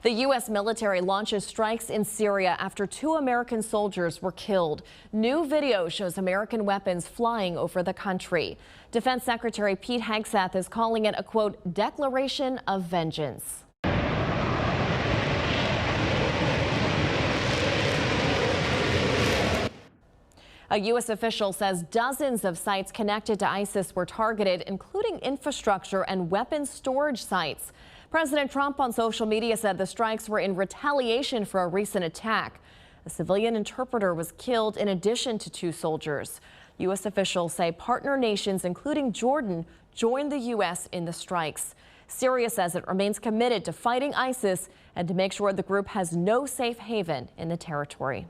The U.S. military launches strikes in Syria after 2 American soldiers were killed. New video shows American weapons flying over the country. Defense Secretary Pete Hegseth is calling it a, quote, declaration of vengeance. A U.S. official says dozens of sites connected to ISIS were targeted, including infrastructure and weapons storage sites. President Trump on social media said the strikes were in retaliation for a recent attack. A civilian interpreter was killed in addition to 2 soldiers. U.S. officials say partner nations, including Jordan, joined the U.S. in the strikes. Syria says it remains committed to fighting ISIS and to make sure the group has no safe haven in the territory.